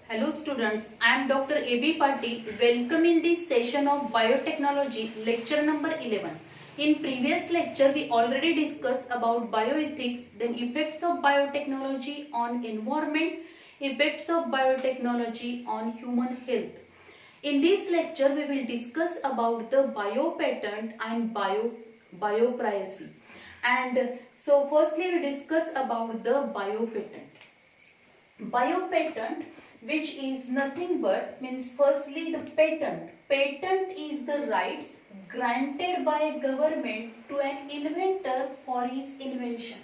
Hello students, I am Dr. A.B. Patil. Welcome in this session of biotechnology, lecture number 11. In previous lecture, we already discussed about bioethics, then effects of biotechnology on environment, effects of biotechnology on human health. In this lecture, we will discuss about the biopatent and bioprivacy. And so firstly, we discuss about the biopatent. Biopatent, which is nothing but, means firstly the patent is the rights granted by a government to an inventor for his invention.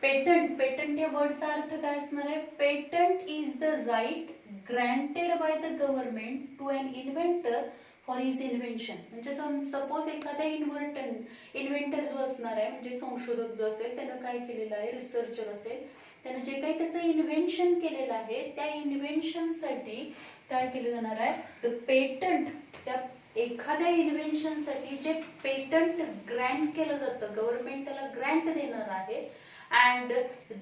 Patent या वर्डचा अर्थ काय असणार आहे? Patent is the right granted by the government to an inventor for his invention. म्हणजे suppose एखादा inventor जो असणार आहे, म्हणजे संशोधक जो असेल, त्यानं काय केलेलं आहे, रिसर्चर असेल, त्यानं जे काही त्याचं इन्व्हेन्शन केलेलं आहे, त्या इन्व्हेन्शनसाठी काय केलं जाणार आहे, द पेटंट. त्या एखाद्या इन्व्हेन्शनसाठी जे पेटंट ग्रँट केलं जातं, गव्हर्नमेंट त्याला ग्रँट देणार आहे. And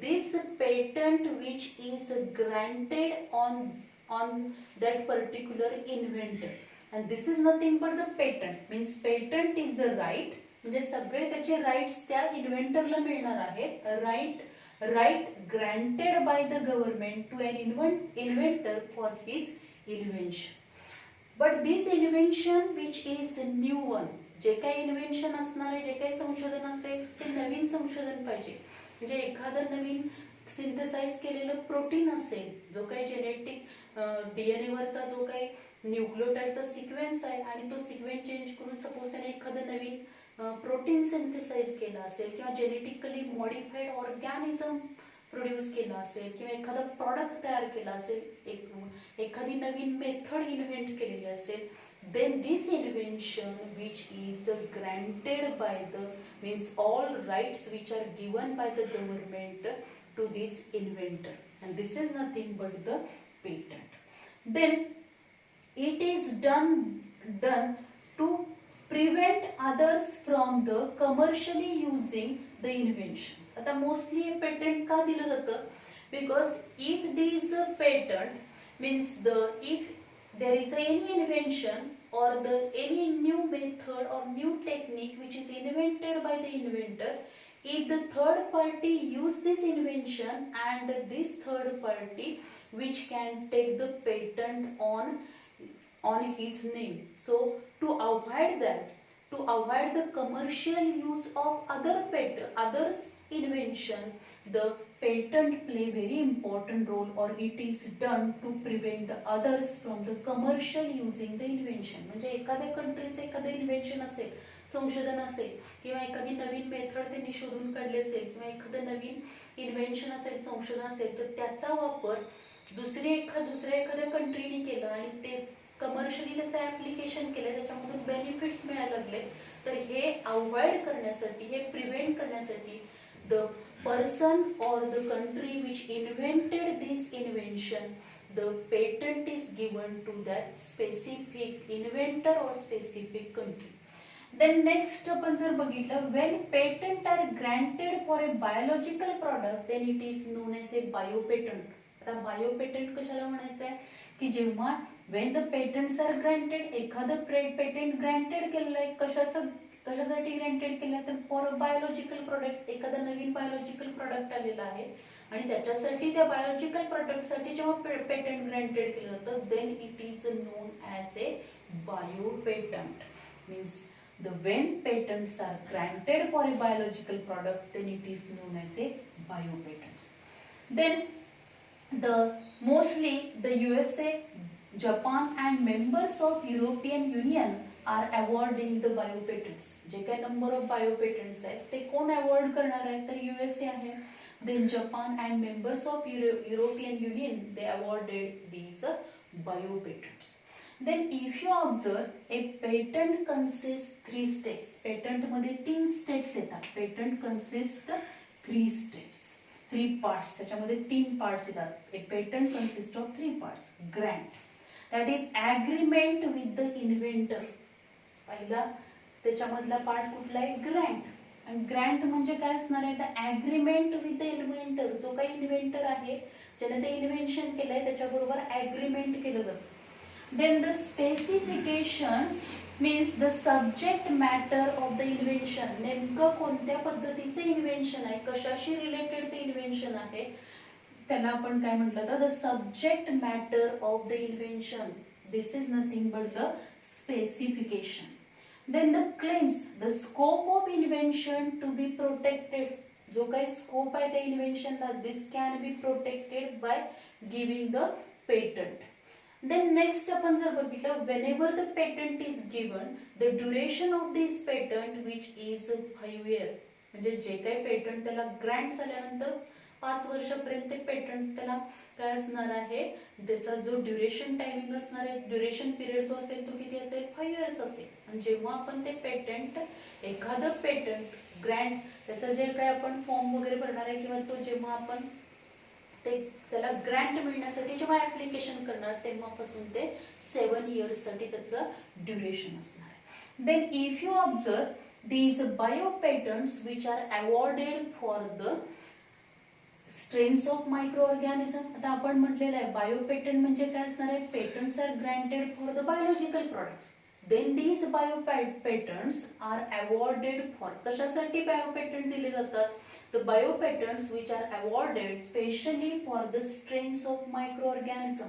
this patent which is granted on that particular inventor, and this is nothing but the patent. Means patent is the right, म्हणजे सगळे त्याचे राइट्स त्या इन्व्हेंटरला मिळणार आहेत. Right granted by the government to an inventor for his invention. But this invention which is new one, जे काही invention असणार आहे, जे काही संशोधन असेल, ते नवीन संशोधन पाहिजे. म्हणजे एखादं नवीन सिंथेसाइज केलेलं प्रोटीन असेल, जो काही जेनेटिक डीएनए वरचा जो काही न्यूक्लियोटाइडचा सिक्वेन्स आहे, आणि तो सिक्वेन्स चेंज करून सपोज त्याने एखादं नवीन प्रोटीन सिंथेसाइज केलं असेल, किंवा जेनेटिकली मॉडिफाईड ऑर्गॅनिझम प्रोड्यूस केला असेल, किंवा एखादा प्रॉडक्ट तयार केला असेल, एखादी नवीन मेथड इन्व्हेंट केलेली असेल, then this invention which is granted by the, means all rights which are given by the government to this inventor, and this is nothing but the patent. Then it is done to prevent others from the commercially using the inventions. आता mostly हे patent का दिलं जातं? Because if there is a patent, means if there is any invention or any new method or new technique which is invented by the inventor, if the third party use this invention, and this third party which can take the patent on his name, so to avoid the commercial use of others invention, the patent play very important role, or it is done to prevent the others from the commercial using the invention. म्हणजे एखाद्या कंट्रीचं एखादं invention असेल, संशोधन असेल, किंवा एखादी नवीन method त्यांनी शोधून काढली असेल, किंवा एखादं नवीन इन्व्हेन्शन असेल, संशोधन असेल, तर त्याचा वापर दुसऱ्या एखाद्या कंट्रीने केलं आणि ते कमर्शियली त्याचं ऍप्लिकेशन केलं, त्याच्यामधून बेनिफिट्स मिळायला लागले, तर हे अवॉइड करण्यासाठी, हे प्रिव्हेंट करण्यासाठी, the person or the country which invented this invention, the patent is given to that specific inventor or specific country. Then next आपण जर बघितलं, when patent are granted for a biological product, then it is known as a biopatent. आता biopatent कशाला म्हणायचं आहे की जेव्हा when the patents are granted, एखादं पेटंट ग्रँटेड केलेलं आहे, कशासाठी ग्रँटेड केलं, तर फॉर बायोलॉजिकल प्रोडक्ट, एखादा नवीन बायोलॉजिकल प्रोडक्ट आलेला आहे, आणि त्याच्यासाठी त्या बायोलॉजिकल प्रोडक्टसाठी जेव्हा पेटंट ग्रँटेड केलं जातं, then it is known as a biopatent. Means when patents are granted for a biological product, then it is known as a biopatents. Then mostly the USA, Japan and members of European Union are awarding the biopatents. जे काही number of बायोपेटंट्स आहेत, ते कोण award करणार आहे, तर USA आहे. Then Japan and members of European Union, they awarded these biopatents. Then if you observe, a patent consists 3 steps. Patent मध्ये 3 स्टेप्स येतात. Patent consists 3 steps, 3 parts. त्याच्यामध्ये 3 पार्ट्स येतात. A patent consists of 3 parts. Grant, that is agreement with the inventor. पहिला त्याच्यामधला part कुठला आहे, Grant. आणि Grant म्हणजे काय असणार आहे, the agreement with the inventor. जो काही इन्व्हेंटर आहे ज्याने ते इन्व्हेन्शन केलंय त्याच्याबरोबर ॲग्रीमेंट केलं जातं. Then the specification means the subject matter of the invention. नेमकं कोणत्या पद्धतीचं इन्व्हेन्शन आहे, कशाशी रिलेटेड ते इन्व्हेन्शन आहे, त्याला आपण काय म्हटलं तर the subject matter of the invention. This is nothing but the specification. Then the claims the scope of invention to be protected. जो काही स्कोप आहे त्या इन्व्हेन्शनला, this can be protected by giving the patent. Then next आपण जर बघितलं, whenever the patent is given, the duration of this patent which is 5 years. म्हणजे जे काही पेटंट त्याला ग्रँट झाल्यानंतर 5 वर्षापर्यंत ते पेटंट त्याला काय असणार आहे, त्याचा जो ड्युरेशन टायमिंग असणार आहे, ड्युरेशन पिरियड जो असेल तो किती असेल, 5 years असेल. आणि जेव्हा आपण ते पेटंट, एखादं पेटंट ग्रँट, त्याचं जे काही आपण फॉर्म वगैरे भरणार आहे किंवा तो जेव्हा आपण ते त्याला ग्रँट मिळण्यासाठी जेव्हा ऍप्लिकेशन करणार तेव्हापासून ते 7 years साठी त्याचं ड्युरेशन असणार आहे. Then if you observe these bio patents which are awarded for the strains of micro organism. आता आपण म्हटलेलं आहे बायो पेटंट म्हणजे काय असणार आहे, patents are granted for the biological products. Then these bio patents are awarded for, कशासाठी bio patent दिले जातात, the biopatents which are awarded specially for the strains of microorganism.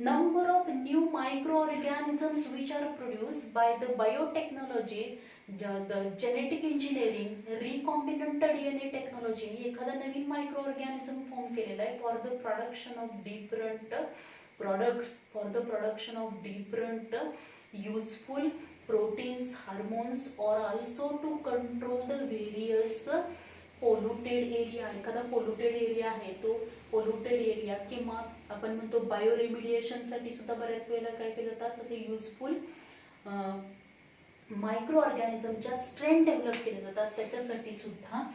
Number of new microorganisms which are produced by the biotechnology, the genetic engineering, recombinant DNA technology. एखादा नवीन मायक्रोऑर्गॅनिझम form केलेला आहे for the production of different products, for the production of different useful proteins, hormones, or also to control the various polluted area. एखादा polluted area आहे, तो polluted area किंवा आपण म्हणतो bio remediation साठी सुद्धा बऱ्याच वेळेला काय केलं जातं, ते युजफुल मायक्रो ऑर्गॅनिझमच्या स्ट्रेन डेव्हलप केले जातात, त्याच्यासाठी सुद्धा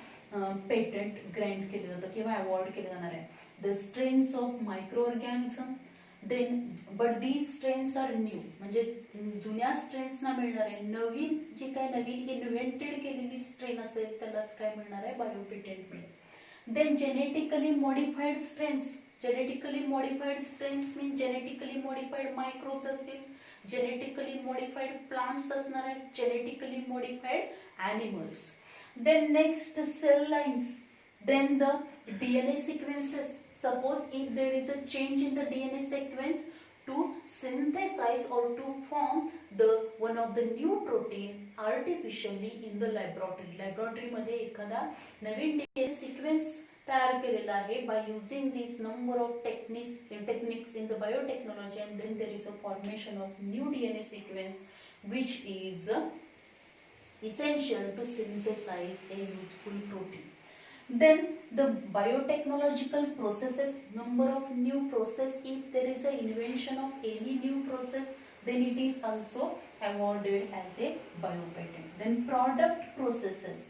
पेटंट ग्रँट केलं जातं किंवा अवॉर्ड केलं जाणार आहे. The strains of micro organism. Then but these strains are new, म्हणजे जुन्या स्ट्रेन्सना मिळणार आहे, नवीन जी काय नवीन इन्व्हेंटेड केलेली स्ट्रेन असेल त्यालाच काय मिळणार आहे, बायो पेटंट मिळेल. Then genetically modified strains. Genetically modified strains mean genetically modified microbes असतील, जेनेटिकली मॉडिफाईड प्लांट्स असणार आहेत, genetically modified animals. Then next cell lines. Then the DNA sequences. Suppose if there is a change in the DNA sequence to synthesize or to form the one of the new protein artificially in the laboratory. Laboratory मध्ये एखादा नवीन DNA sequence तयार केलेला आहे by using this number of techniques in the biotechnology, and then there is a formation of new DNA sequence which is essential to synthesize a useful protein. Then the biotechnological processes, number of new process, if there is a invention of any new process, then it is also awarded as a biopatent. Then product processes,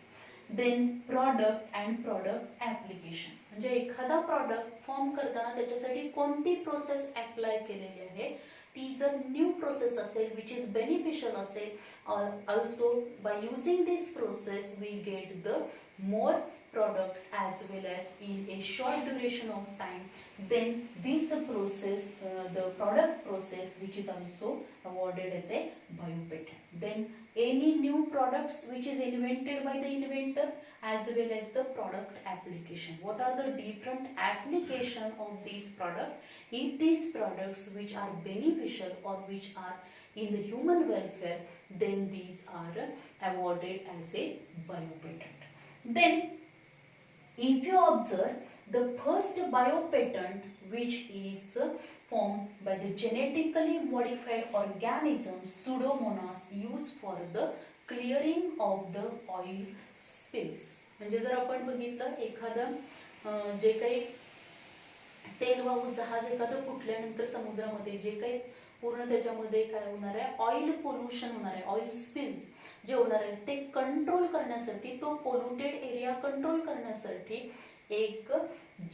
then product and product application. म्हणजे एखादा product form करताना त्याच्यासाठी कोणती process apply केलेली आहे, ती जर new process असेल विच इज बेनिफिशियल असेल, also by using this process we get the more products as well as in a short duration of time, then this process, the product process which is also awarded as a biopatent. Then any new products which is invented by the inventor as well as the product application. What are the different application of these products? If these products which are beneficial or which are in the human welfare, then these are awarded as a biopatent. Then if you observe, the first biopatent which is formed by the genetically modified organism Pseudomonas used for the clearing of the oil spills. म्हणजे जर आपण बघितलं एखादं जे काही तेलवाहू जहाज एखादं फुटल्यानंतर समुद्रामध्ये जे काही पूर्ण त्याच्यामध्ये काय होणार आहे, ऑइल पोल्युशन होणार आहे, ऑइल स्पिल जे होणार आहे ते कंट्रोल करण्यासाठी, तो पोल्युटेड एरिया कंट्रोल करण्यासाठी एक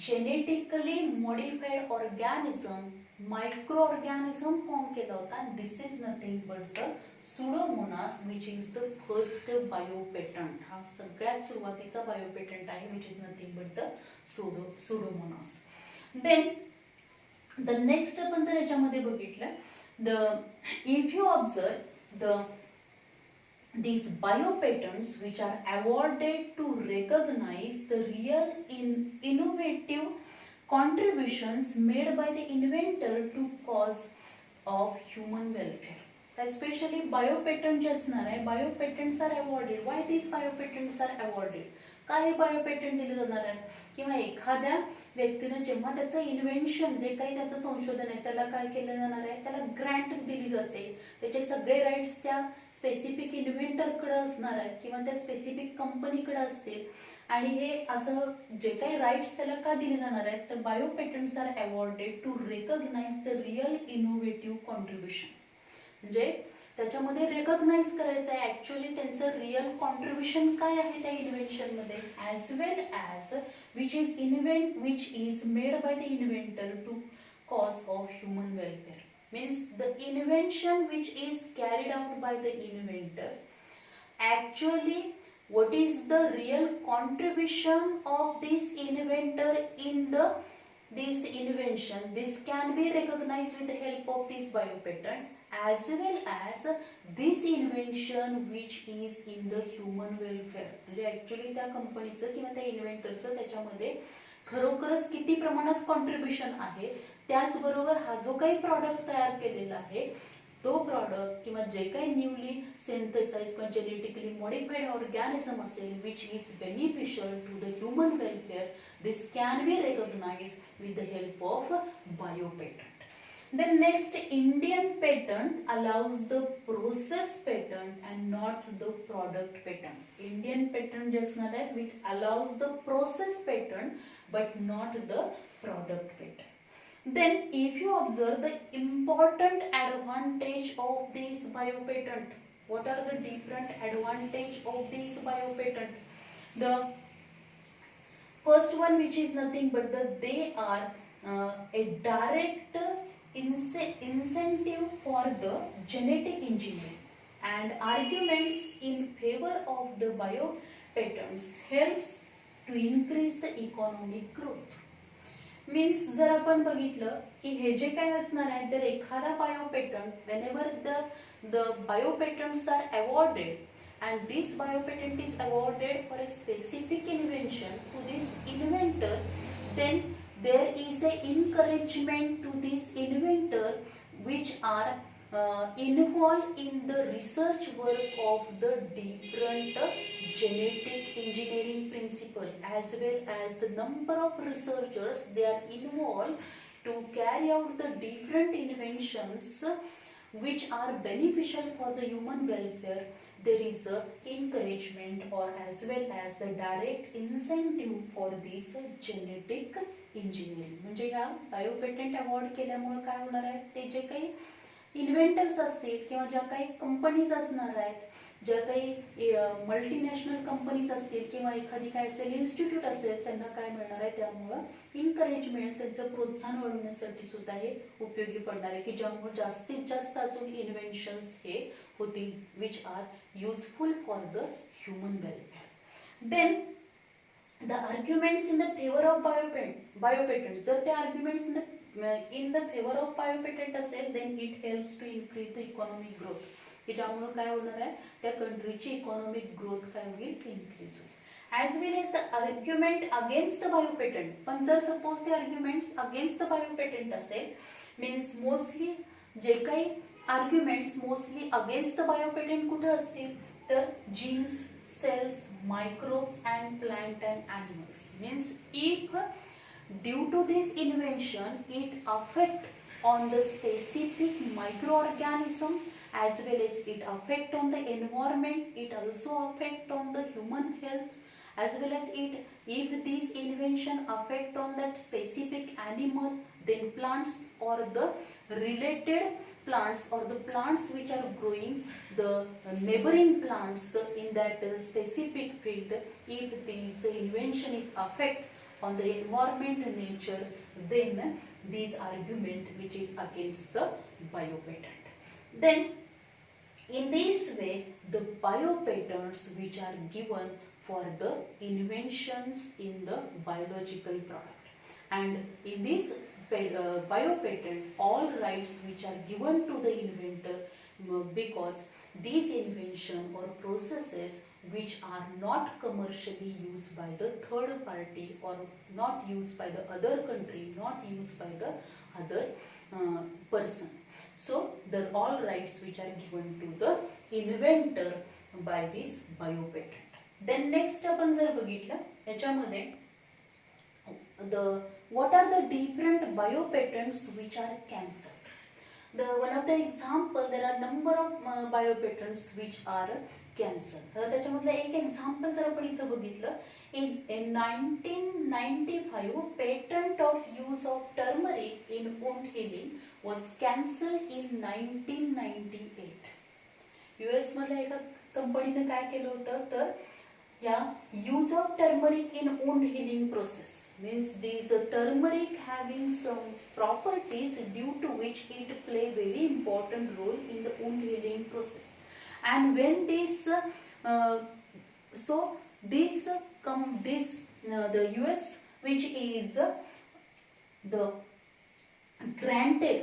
genetically modified organism, micro organism form केला होता. This is nothing but the Pseudomonas which is the first biopatent. हा सगळ्यात सुरुवातीचा बायोपेटंट आहे which is nothing but the Pseudomonas. Then the next आपण जर याच्यामध्ये बघितलं, the if you observe the these biopatents which are awarded to recognize the real innovative contributions made by the inventor to cause of human welfare. Especially biopatent जे असणार आहे, biopatents are awarded. Why these biopatents are awarded? काय बायोपेटंट दिले जाणार आहेत, किंवा एखाद्या व्यक्तीने जेव्हा त्याचं इन्व्हेन्शन जे काही त्याचं संशोधन आहे त्याला काय केलं जाणार आहे, त्याला ग्रँट दिली जाते. त्याचे सगळे राईट्स त्या स्पेसिफिक इन्व्हेंटरकडे असणार आहेत किंवा त्या स्पेसिफिक कंपनीकडे असतील. आणि हे असं जे काही राईट्स त्याला का दिले जाणार आहेत, तर biopatents are awarded to recognise the real innovative contribution. म्हणजे त्याच्यामध्ये रेकॉग्नाइज करायचं आहे ऍक्च्युअली त्यांचं रिअल कॉन्ट्रीब्युशन काय आहे त्या इन्व्हेन्शन मध्ये, as well as which is made by the inventor to cause of human welfare. Means the invention which is carried out by the inventor, actually what is the real contribution of this inventor in this invention. This can be recognized with the help of this biopatent, as well as this invention which is in the human welfare. म्हणजे actually त्या कंपनीचं किंवा त्या इन्व्हेंटरचं त्याच्यामध्ये खरोखरच किती प्रमाणात contribution आहे, त्याचबरोबर हा जो काही प्रॉडक्ट तयार केलेला आहे तो प्रॉडक्ट किंवा जे काही न्यूली सिंथेसाइज किंवा जेनेटिकली मॉडिफाईड ऑर्गॅनिझम असेल which is beneficial to the human welfare, this can be recognised with the help of biopatent. Then next, Indian patent allows the process patent and not the product patent. Indian patent जे असणार आहे which allows the process patent but not the product patent. Then if you observe the important advantage of this biopatent, what are the different advantage of this biopatent? The first one, which is nothing but they are a direct incentive for the genetic engineering, and arguments in favor of the biopatents helps to increase the economic growth. Means जर आपण बघितलं की हे जे काय असणार आहे, जर एखादा biopatent whenever the biopatents are awarded and this biopatent is awarded for a specific invention to this inventor, then there is a encouragement to this inventor which are involved in the research work of the different genetic engineering principle, as well as the number of researchers they are involved to carry out the different inventions which are beneficial for the human welfare. There is a encouragement or as well as the direct incentive for this genetic engineering. म्हणजे ह्या बायोपेटंट award केल्यामुळे काय होणार आहे, ते जे काही inventors असतील किंवा ज्या काही कंपनीज असणार आहेत, ज्या काही मल्टीनॅशनल कंपनीज असतील किंवा एखादी काय असेल इन्स्टिट्यूट असेल, त्यांना काय मिळणार आहे, त्यामुळं इन्करेज मिळेल, त्यांचं प्रोत्साहन वाढवण्यासाठी सुद्धा हे उपयोगी पडणार आहे की ज्यामुळे जास्तीत जास्त अजून इन्व्हेन्शन्स हे होतील which are useful for the human welfare. Then the arguments in the favor of biopatent, जर ते arguments in the favor of biopatent असेल, then it helps to increase the economic growth, की ज्यामुळे काय होणार आहे, त्या कंट्रीची इकॉनॉमिक ग्रोथ काय होईल, इन्क्रीज होईल. as well as the argument against the biopatent. पण जर सपोज ते arguments against the biopatent असेल, means मोस्टली जे काही arguments mostly against the biopatent कुठे असतील, तर genes, cells, microbes and plant and animals. Means if due to this invention it affect on the specific microorganism as well as it affect on the environment, it also affect on the human health, as well as if this invention affect on that specific animal, then plants or the related plants or the plants which are growing, the neighboring plants in that specific field, if this invention is affect on the environment nature, then this argument which is against the biopatent. Then in this way the biopatents which are given for the inventions in the biological product. And in this biopatent, all rights which are given to the inventor, because these invention or processes which are not commercially used by the third party, or not used by the other country, not used by the other person. So the all rights which are given to the inventor by this biopatent. Then next आपण जर बघितलं याच्यामध्ये the what are the different biopatents which are cancelled. The one of the example, there are number of biopatents which are cancelled. आता त्याच्यामधलं एक example जर आपण इथं बघितलं, in 1995 patent of use of turmeric in wound healing was cancelled in 1998. US मधल्या एका कंपनीने काय केलं होतं तर या use of turmeric in wound healing process means these turmeric having some properties due to which it play very important role in the wound healing process. And when this the US which is the granted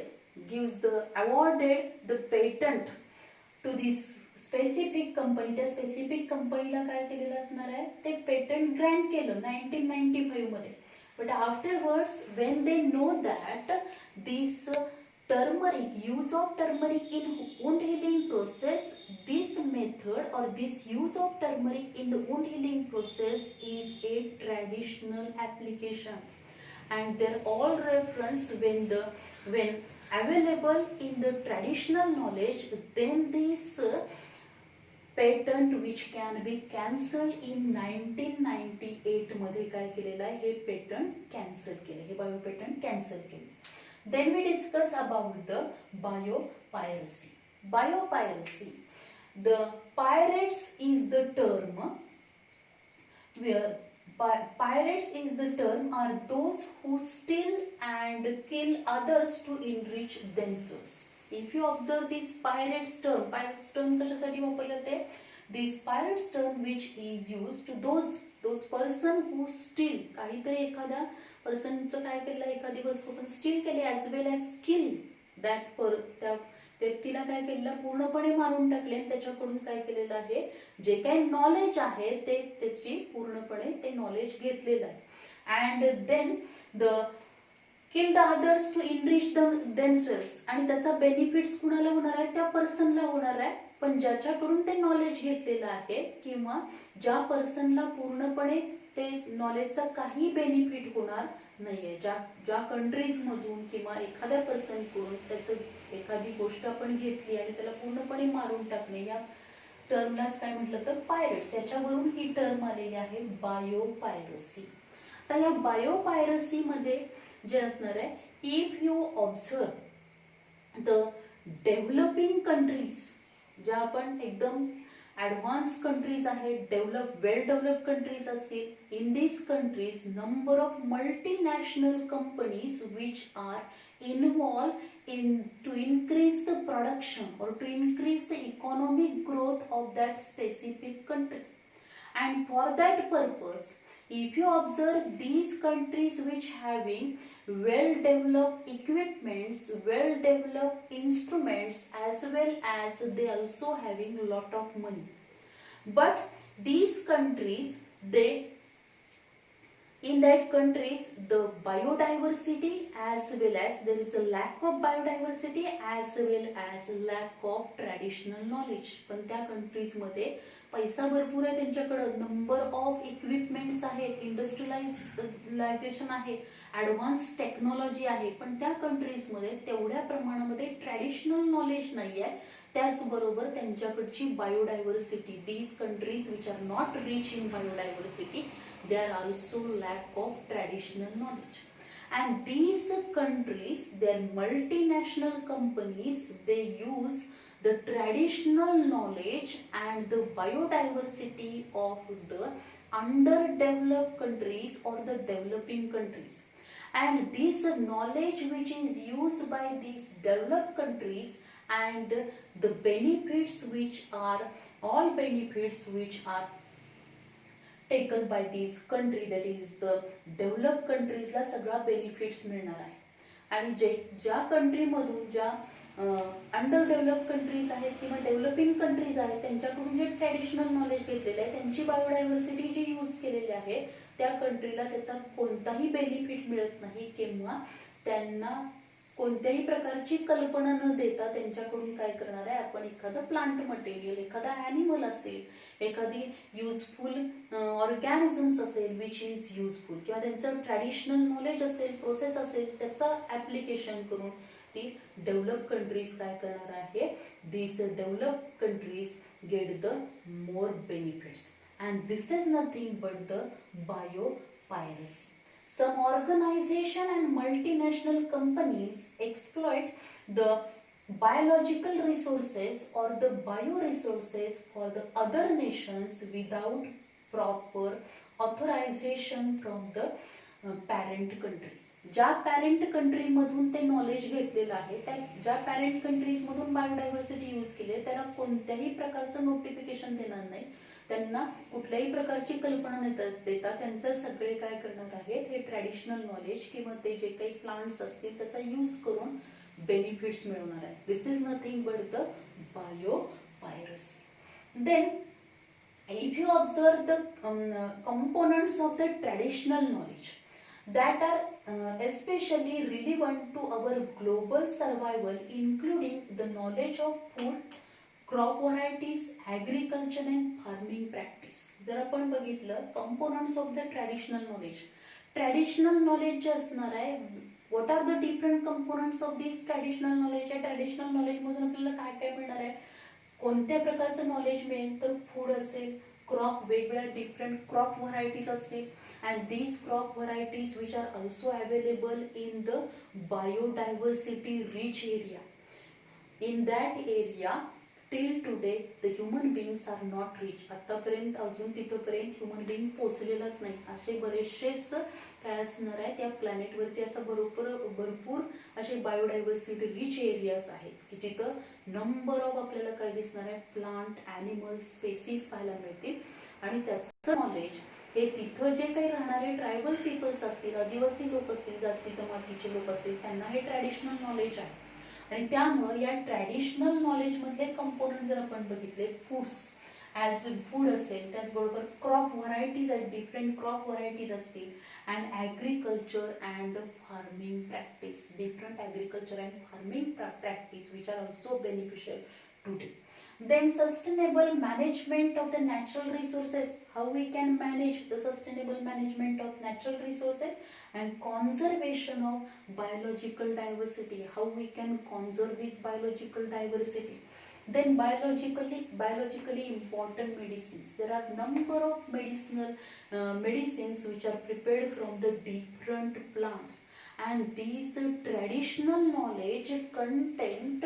gives the awarded the patent to this specific company, त्या specific कंपनीला काय केलेलं असणार आहे ते patent Grant केलं 1995 मध्ये. But afterwards when they know that this turmeric, use of turmeric in wound healing process, this method or this use of turmeric in the wound healing process is a traditional application, and they're all reference when available in the traditional knowledge, then this patent which can be cancelled in 1998 मध्ये काय केलेलं आहे हे patent cancel केले, हे bio patent cancel केले. Then we discuss about the biopiracy. Biopiracy, the pirates is the term where pirates is the term are those who steal and kill others to enrich themselves. If you observe this pirates term कशासाठी वापरलं ते, this pirates term which is used to those person who steal, काहीतरी एखाद्या पर्सनचं काय केलं, एखादी वस्तू पण स्टील केली as well as kill that त्या व्यक्तीला काय केलेलं पूर्णपणे मारून टाकले, त्याच्याकडून काय केलेलं आहे जे काही नॉलेज आहे ते त्याची पूर्णपणे ते नॉलेज घेतलेलं आहे. And then the kill the others to enrich themselves, आणि त्याचा बेनिफिट्स कुणाला होणार आहे त्या पर्सनला होणार आहे, पण ज्याच्याकडून ते नॉलेज घेतलेलं आहे किंवा ज्या पर्सनला पूर्णपणे ते नॉलेजचा काही बेनिफिट होणार नाहीये, ज्या कंट्रीज मधून किंवा एखाद्या पर्सन कडून त्याचं एखादी गोष्ट आपण घेतली आणि त्याला पूर्णपणे मारून टाकणे, या टर्मलाच काय म्हटलं तर पायरेट्स, याच्यावरून ही टर्म आलेली आहे बायोपायरसी. तर या बायोपायरसी मध्ये जे असणार आहे, if you observe the developing countries, ज्या आपण एकदम ॲडव्हान्स कंट्रीज आहेत, वेल डेव्हलप कंट्रीज असतील, in this countries number of multinational companies which are involved in to increase the production or to increase the economic growth of that specific country. And for that purpose, if you observe these countries which having well developed equipments, well developed instruments, as well as they also having a lot of money, but these countries, they in that countries the biodiversity as well as there is a lack of biodiversity as well as lack of traditional knowledge. पण त्या countries मध्ये पैसा भरपूर आहे, त्यांच्याकडे number of equipments आहेत, industrialisation आहे, advance technology आहे, पण त्या कंट्रीज मध्ये तेवढ्या प्रमाणामध्ये ट्रॅडिशनल नॉलेज नाही आहे. त्याचबरोबर त्यांच्याकडची biodiversity, these countries which are not rich in biodiversity, they are also lack of traditional knowledge. And these countries, their multinational companies, they use the traditional knowledge and the biodiversity of the underdeveloped countries or the developing countries. And this knowledge which is used by these developed countries and the benefits which are all benefits which are taken by this country, that is the develop कंट्रीजला सगळा benefits मिळणार आहे. आणि ज्या कंट्रीमधून ज्या under develop countries आहेत किंवा डेव्हलपिंग कंट्रीज आहेत त्यांच्याकडून जे ट्रॅडिशनल नॉलेज घेतलेलं आहे, त्यांची बायोडायव्हर्सिटी जी यूज केलेली आहे, त्या कंट्रीला त्याचा कोणताही बेनिफिट मिळत नाही किंवा त्यांना कोणत्याही प्रकारची कल्पना न देता त्यांच्याकडून काय करणार आहे आपण, एखादं प्लांट मटेरियल, एखादा ॲनिमल असेल, एखादी युजफुल ऑर्गॅनिझम्स असेल विच इज युजफुल, किंवा त्यांचं ट्रॅडिशनल नॉलेज असेल, प्रोसेस असेल, त्याचं ॲप्लिकेशन करून ती डेव्हलप कंट्रीज काय करणार आहे, this develop countries get the more benefits. And this is nothing but the biopiracy. Some organization and multinational companies exploit the biological resources or the bioresources for the other nations without proper authorization from the parent countries. ज्या parent कंट्रीमधून ते knowledge घेतलेलं आहे, त्या ज्या parent कंट्रीजमधून biodiversity use केली त्याला कोणत्याही प्रकारचं नोटिफिकेशन देणार नाही, त्यांना कुठल्याही प्रकारची कल्पना न देता त्यांचं सगळे काय करणार आहेत, हे ट्रॅडिशनल नॉलेज किंवा ते जे काही प्लांट्स असतील त्याचा यूज करून बेनिफिट्स मिळवणार आहेत. This is nothing but the biopiracy. Then if you observe the components of the traditional knowledge that are especially relevant to our global survival, including the knowledge of food, crop varieties, agriculture and farming practice. जर आपण बघितलं components of the traditional knowledge, traditional knowledge जे असणार आहे, what are the different components of this traditional knowledge. या traditional नॉलेजमधून आपल्याला काय काय मिळणार आहे, कोणत्या प्रकारचं नॉलेज मिळेल, तर फूड असेल, क्रॉप, वेगवेगळ्या डिफरंट क्रॉप व्हरायटीज असतील, and these crop varieties which are also available in the biodiversity rich area. In that area till today the human beings are not rich. आतापर्यंत अजून तिथपर्यंत ह्युमन बीइंग पोचलेलाच नाही. असे बरेचसेच काय असणार आहे त्या प्लॅनेटवरती, असं भरपूर असे बायोडायव्हर्सिटी रिच एरियाज आहेत की तिथं नंबर ऑफ आपल्याला काय दिसणार आहे, प्लांट, ॲनिमल, स्पेसीज पाहायला मिळतील. आणि त्याचं नॉलेज हे तिथं जे काही राहणारे ट्रायबल पीपल्स असतील, आदिवासी लोक असतील, जाती जमातीचे लोक असतील, त्यांना हे ट्रॅडिशनल नॉलेज आहे. आणि त्यामुळे या ट्रॅडिशनल नॉलेजमधले कंपोनंट जर आपण बघितले, फूड्स ॲज फूड असेल, त्याचबरोबर क्रॉप व्हरायटीज आहेत, डिफरंट क्रॉप व्हरायटीज असतील, and agriculture and farming practice, different agriculture and farming practice which are also beneficial today. Then sustainable management of the natural resources, how we can manage the sustainable management of natural resources, and conservation of biological diversity, how we can conserve this biological diversity. Then biologically important medicines, there are number of medicines which are prepared from the different plants, and these traditional knowledge content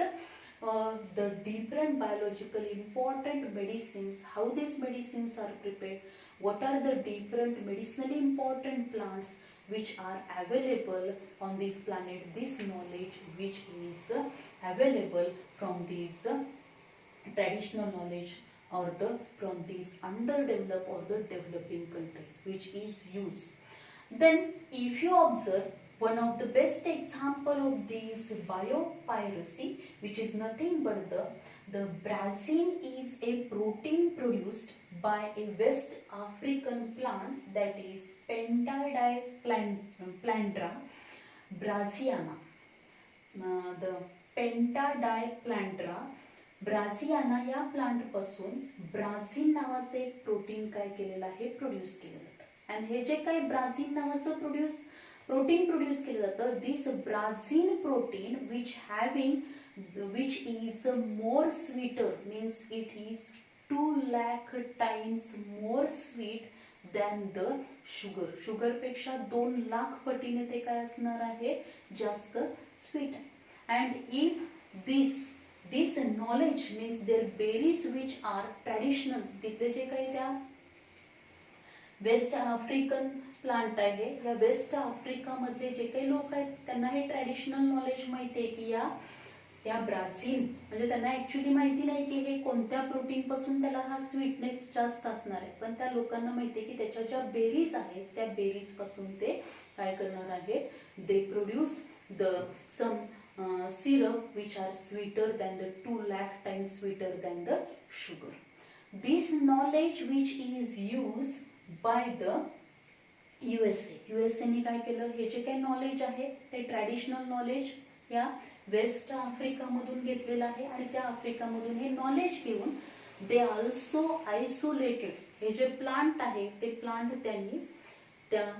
the different biologically important medicines, how these medicines are prepared, what are the different medicinally important plants which are available on this planet, this knowledge which is available from these traditional knowledge or from these underdeveloped or the developing countries which is used. Then if you observe, one of the best example of this biopiracy, which is nothing but the Brazil, is a protein produced by a West African plant, that is Pentadiplantra brasiliana. The Pentadiplantra brasiliana या plant पासून Brazil नावाचे एक protein काय केलेलं आहे, produce केलं जातं. आणि हे जे काही ब्राझील नावाचं प्रोटीन प्रोड्यूस केलं जातं, this Brazil protein which is more sweeter, means it is 2 lakh times more sweet than the sugar. Sugar पेक्षा 2 लाख पटीने ते काय असणार आहे, जास्त स्वीट आहे. and if this knowledge means their berries which are traditional, तिथले जे काही त्या वेस्ट आफ्रिकन प्लांट आहे, या वेस्ट आफ्रिका मधले जे काही लोक आहेत त्यांना हे ट्रॅडिशनल नॉलेज माहिती आहे की या या ब्राझील म्हणजे त्यांना ऍक्च्युली माहिती नाही की हे कोणत्या प्रोटीन पासून त्याला हा स्वीटनेस जास्त असणार आहे, पण त्या लोकांना माहिती आहे की त्याच्या ज्या बेरीज आहेत त्या बेरीज पासून ते काय करणार आहे, they produce the some syrup which are sweeter than the 2 lakh times sweeter than the sugar. This knowledge which is used by the USA ने काय केलं, हे जे काही नॉलेज आहे ते ट्रॅडिशनल नॉलेज या वेस्ट आफ्रिकामधून घेतलेलं आहे आणि त्या आफ्रिकामधून हे नॉलेज घेऊन दे ऑल्सो आयसोलेटेड हे जे प्लांट आहे ते प्लांट त्यांनी त्या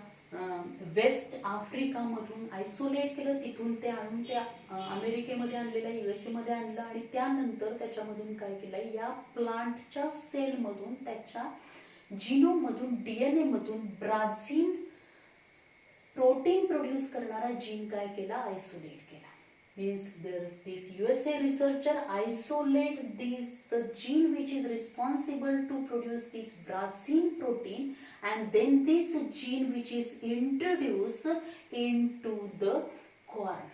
वेस्ट आफ्रिकामधून आयसोलेट केलं, तिथून ते आणून त्या अमेरिकेमध्ये आणलेलं, USA मध्ये आणलं आणि त्यानंतर त्याच्यामधून काय केलं, या प्लांटच्या सेलमधून त्याच्या जिनोम मधून DNA मधून ब्राझील प्रोटीन प्रोड्यूस करणारा जीन काय केला, आयसोलेट केला. Means this USA researcher isolate the gene which is responsible to produce this Brazil protein, and then this gene which is introduced into the corn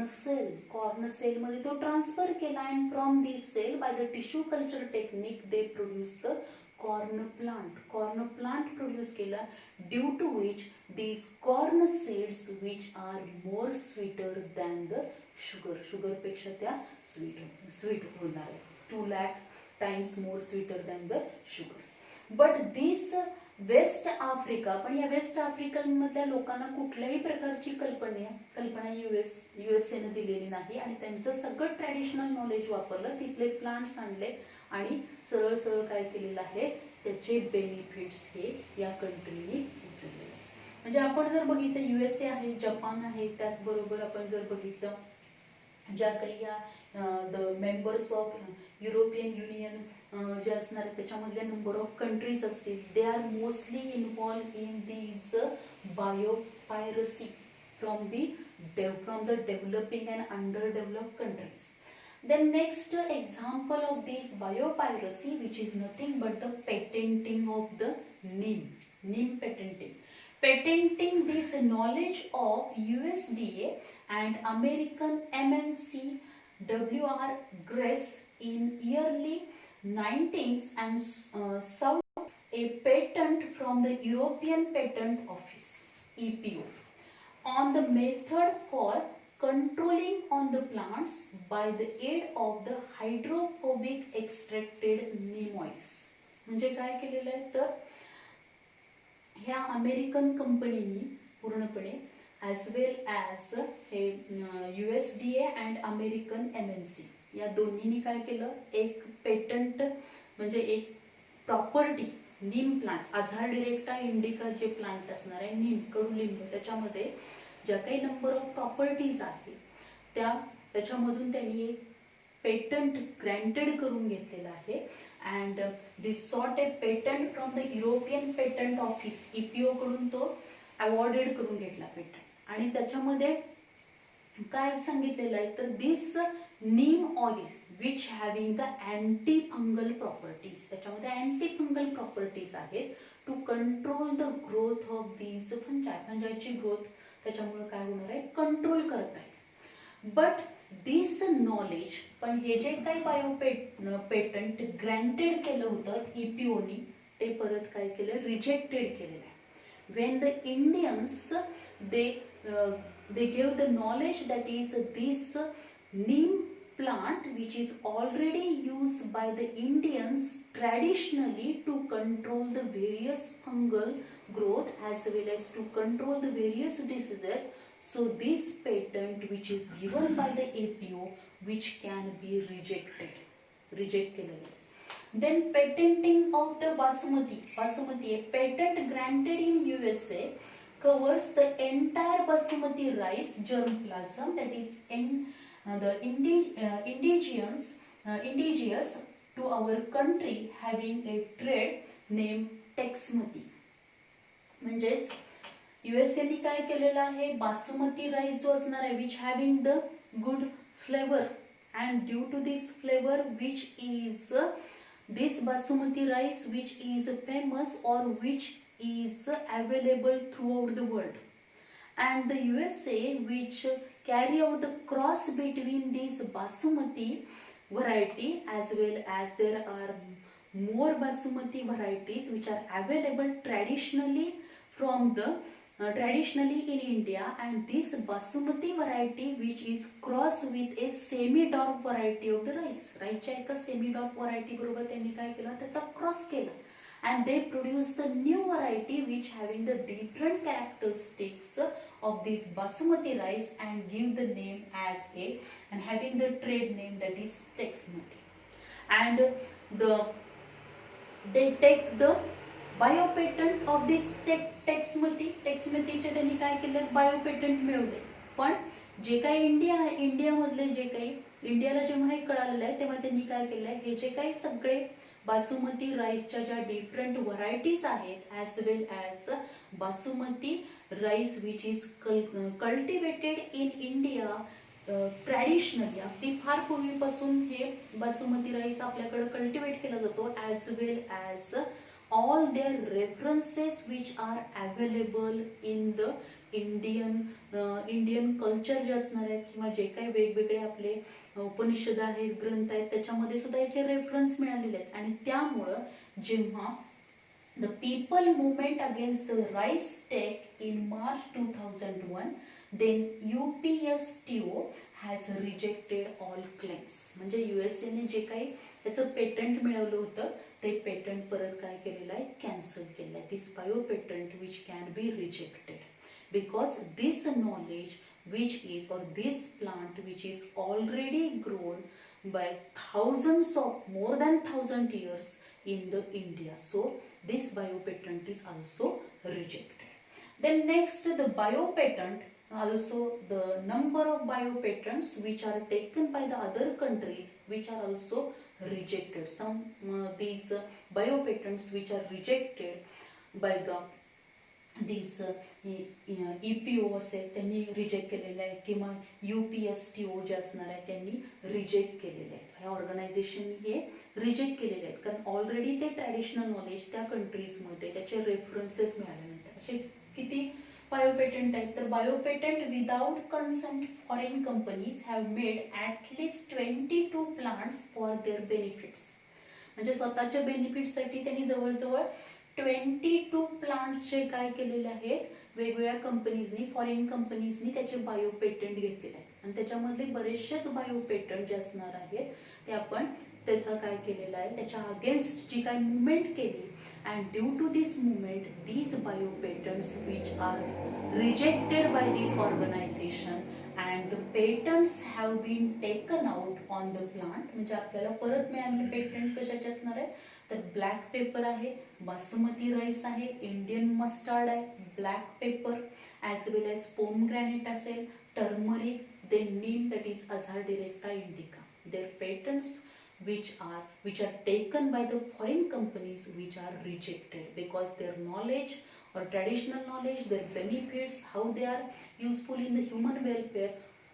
cell मध्ये तो transfer केला, and from this cell by the tissue culture technique they produce the corn plant produce केला, due to which these corn seeds which are more sweeter than the sugar पेक्षा त्या sweet होणार आहे, 2 lakh times more sweeter than the sugar. But this West Africa, पण या waste African मधल्या लोकांना कुठल्याही प्रकारची कल्पना USA ने दिलेली नाही आणि त्यांचं सगळं ट्रॅडिशनल नॉलेज वापरलं, तिथले प्लांट्स आणले आणि सरळ काय केलेलं आहे, त्याचे बेनिफिट्स हे या कंट्रीने उचलले. म्हणजे आपण जर बघितलं USA आहे, जपान आहे, त्याचबरोबर आपण जर बघितलं ज्या काही या the members of European Union जे असणार त्याच्यामधल्या नंबर ऑफ कंट्रीज असतील, they are mostly involve in these biopiracy from the developing and under developed countries. Then next example of this biopiracy, which is nothing but the patenting of the neem patenting. Patenting this knowledge of USDA and American MNC WR Grace in early 19th and sought a patent from the European Patent Office EPO on the method for controlling on the plants by the aid of the hydrophobic extracted neem oils. म्हणजे काय केलेलं आहे तर ह्या American कंपनीनी पूर्णपणे as well as हे USDA and American MNC या दोन्हींनी काय केलं, एक पेटंट म्हणजे एक प्रॉपर्टी नीम प्लांट, आझार डिरेक्टा इंडिका जे प्लांट असणार आहे नीम कडुलिंब, त्याच्यामध्ये ज्या काही नंबर ऑफ प्रॉपर्टीज आहेत त्याच्यामधून त्यांनी एक पेटंट ग्रँटेड करून घेतलेला आहे. And this sought a patent from the European Patent Office EPO कडून तो अवॉर्डेड करून घेतला पेटंट. आणि त्याच्यामध्ये काय सांगितलेलं आहे तर this neem oil which having the anti fungal properties, त्याच्यामध्ये अँटी फंगल प्रॉपर्टीज आहेत to control the growth of these फंजायची ग्रोथ त्याच्यामुळे काय होणार आहे, कंट्रोल करता येईल. बट दिस नॉलेज, पण हे जे काही पेटंट ग्रँटेड केलं होतं EPOनी ते परत काय केलं, रिजेक्टेड केलेलं आहे. when the Indians they gave the knowledge that is this neem plant which is already used by the Indians traditionally to control the various fungal growth as well as to control the various diseases. So this patent which is given by the APO which can be rejected. Then patenting of the basmati, a patent granted in USA covers the entire basmati rice germplasm that is in the indigenous to our country having a trade name Texmati. म्हणजेच USA ने काय केलेलं आहे, basmati rice जो असणार आहे which having the good flavor and due to this flavor which is this basmati rice which is famous or which is available throughout the world, and the USA which carry out the cross between these Basmati variety, as well as there are more Basmati varieties which are available traditionally from the traditionally in India, and this Basmati variety which is crossed with a semi dark variety of the rice, right? एका semi dark variety बरोबर त्यांनी काय केलं, त्याचा cross केला, and they produce the new variety which having the different characteristics of this Basmati rice and give the name as a, and having the trade name that is Texmati. And they take the biopatent of this टेक्समतीचे त्यांनी काय केलं, बायोपेटंट मिळवले. पण जे काही इंडियामधले जे काही इंडियाला जेव्हा हे कळालेलं आहे तेव्हा त्यांनी काय केलंय, हे जे काही सगळे बासुमती राईसच्या ज्या डिफरंट व्हरायटीज आहेत, as well as basmati rice which is cultivated in India traditionally, अगदी फार पूर्वीपासून हे बासुमती राईस आपल्याकडे कल्टिवेट केला जातो, as well as all their references which are available in the Indian culture जे असणार आहेत किंवा जे काही वेगवेगळे आपले उपनिषद आहेत, ग्रंथ आहेत, त्याच्यामध्ये सुद्धा याचे रेफरन्स मिळालेले आहेत. आणि त्यामुळं जेव्हा the people movement against the rice take in March 2001, then UPSTO has rejected all claims. म्हणजे USA ने जे काही याचं पेटंट मिळवलं होतं ते पेटंट परत काय केलेलं आहे, कॅन्सल केलेलं आहे. This bio patent which can be rejected because this knowledge which is, or this plant which is already grown by thousands of more than 1,000 years in the India. So this biopatent is also rejected. Then next, the biopatent, also the number of biopatents which are taken by the other countries which are also rejected. Some these biopatents which are rejected by the these EPO असेल त्यांनी reject केलेले आहेत किंवा UPSTO जे असणार आहे त्यांनी reject केलेले आहेत. ह्या ऑर्गनायझेशननी हे रिजेक्ट केलेले आहेत कारण ऑलरेडी ते ट्रॅडिशनल नॉलेज त्या कंट्रीजमध्ये त्याचे रेफरन्सेस मिळाल्यानंतर असे किती बायोपेटंट आहेत, तर biopatent without consent foreign companies have made at least 22 plants for their benefits. म्हणजे स्वतःच्या बेनिफिटसाठी त्यांनी जवळजवळ 22 प्लांटचे काय केलेले आहेत, वेगवेगळ्या कंपनीजनी, फॉरेन कंपनीजनी त्याचे बायोपेटंट घेतलेले आहेत. आणि त्याच्यामधले बरेचसेच बायोपेटंट जे असणार आहेत ते आपण त्याचा काय केलेला आहे, त्याच्या अगेन्स्ट जी काही मुवमेंट केली, and due to this movement these biopatents which are rejected by this organisation and the patents have been taken out on the plant. म्हणजे आपल्याला परत मिळालेले पेटंट कशाचे असणार आहेत, तर ब्लॅक पेपर आहे, बासमती राईस आहे, इंडियन मस्टर्ड आहे, black pepper as well as pomegranate असेल, turmeric, then neem that is Azadirachta indica. Their patents which are taken by the foreign companies which are rejected because their knowledge or traditional knowledge, their benefits, how they are useful in the human welfare,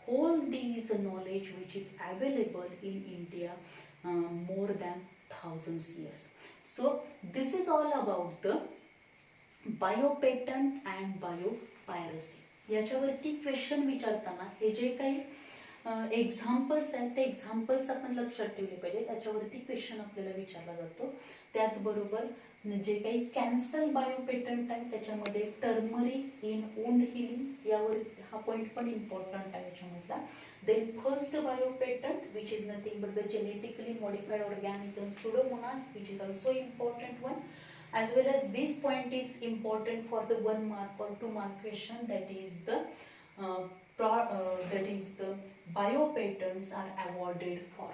all these knowledge which is available in India more than thousands years. So this is all about the biopatent and biopiracy. याच्यावरती question विचारताना हे जे काही examples आहेत ते examples आपण लक्षात ठेवले पाहिजे, त्याच्यावरती क्वेश्चन आपल्याला विचारला जातो. त्याचबरोबर जे काही कॅन्सल बायोपेटंट आहे त्याच्यामध्ये टर्मरिक इन वुंड हिलिंग यावर हा पॉइंट पण इम्पॉर्टंट आहे याच्यामधला. Then first biopatent which is nothing but the genetically modified organism Pseudomonas which is also important one. As well as this point is important for the 1 mark or 2 mark question, that is the biopatents are awarded for.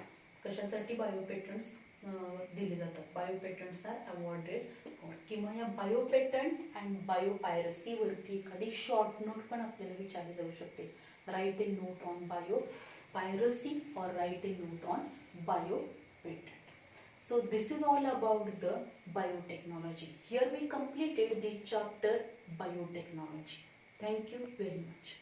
कशासाठी बायोपेटंट्स दिले जातात, बायोपेटंट्स are awarded for. किंवा या बायोपेटंट and बायोपायरसी वरती एखादी short note पण आपल्याला विचारली जाऊ शकते. Write a note on biopiracy or write a note on biopatent. So this is all about the biotechnology. Here we completed the chapter biotechnology. Thank you very much.